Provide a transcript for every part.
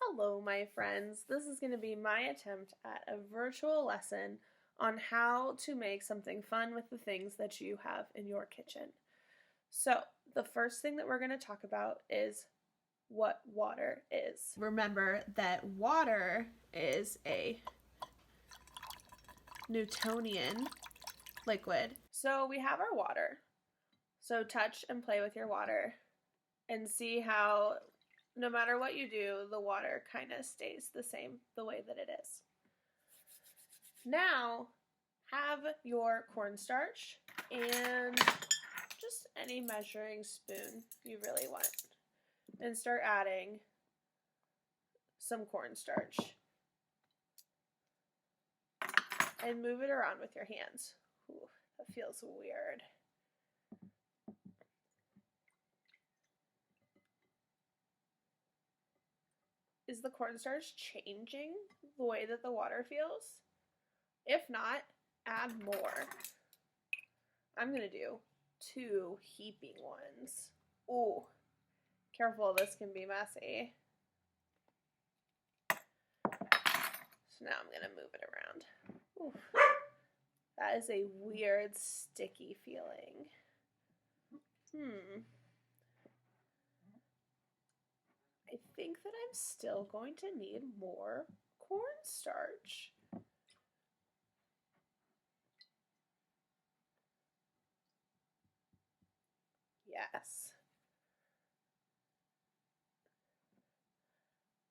Hello, my friends. This is going to be my attempt at a virtual lesson on how to make something fun with the things that you have in your kitchen. So, the first thing that we're going to talk about is what water is. Remember that water is a Newtonian liquid. So, we have our water. So, touch and play with your water and see how no matter what you do, the water kind of stays the same the way that it is. Now, have your cornstarch and just any measuring spoon you really want. And start adding some cornstarch. And move it around with your hands. Ooh, that feels weird. Is the cornstarch changing the way that the water feels? If not, add more. I'm going to do 2 heaping ones. Ooh, careful, this can be messy. So now I'm going to move it around. Ooh, that is a weird sticky feeling. I think that I'm still going to need more cornstarch. Yes.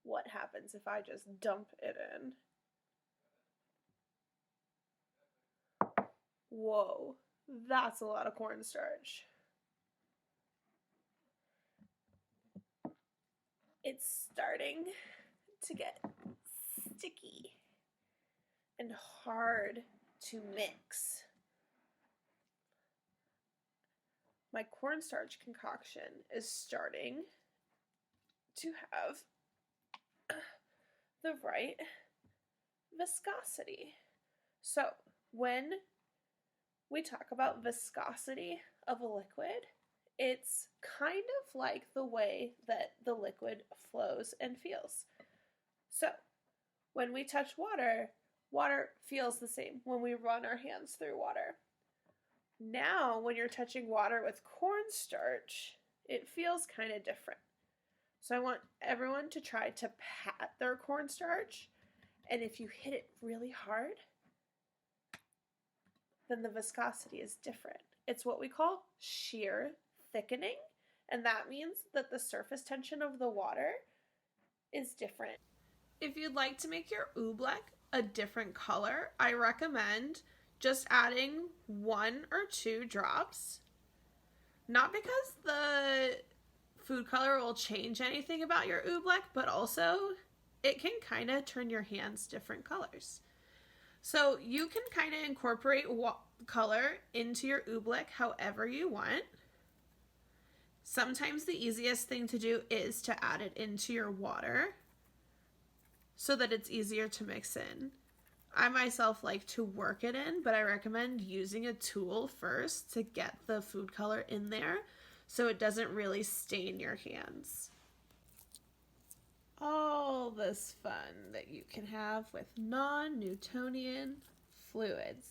What happens if I just dump it in? Whoa, that's a lot of cornstarch. It's starting to get sticky and hard to mix. My cornstarch concoction is starting to have the right viscosity. So when we talk about viscosity of a liquid, it's kind of like the way that the liquid flows and feels. So when we touch water, water feels the same when we run our hands through water. Now, when you're touching water with cornstarch, it feels kind of different. So I want everyone to try to pat their cornstarch, and if you hit it really hard, then the viscosity is different. It's what we call shear thickening, and that means that the surface tension of the water is different. If you'd like to make your oobleck a different color, I recommend just adding 1 or 2 drops. Not because the food color will change anything about your oobleck, but also it can kind of turn your hands different colors. So you can kind of incorporate color into your oobleck however you want. Sometimes the easiest thing to do is to add it into your water so that it's easier to mix in. I myself like to work it in, but I recommend using a tool first to get the food color in there so it doesn't really stain your hands. All this fun that you can have with non-Newtonian fluids.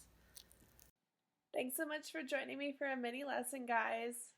Thanks so much for joining me for a mini lesson, guys.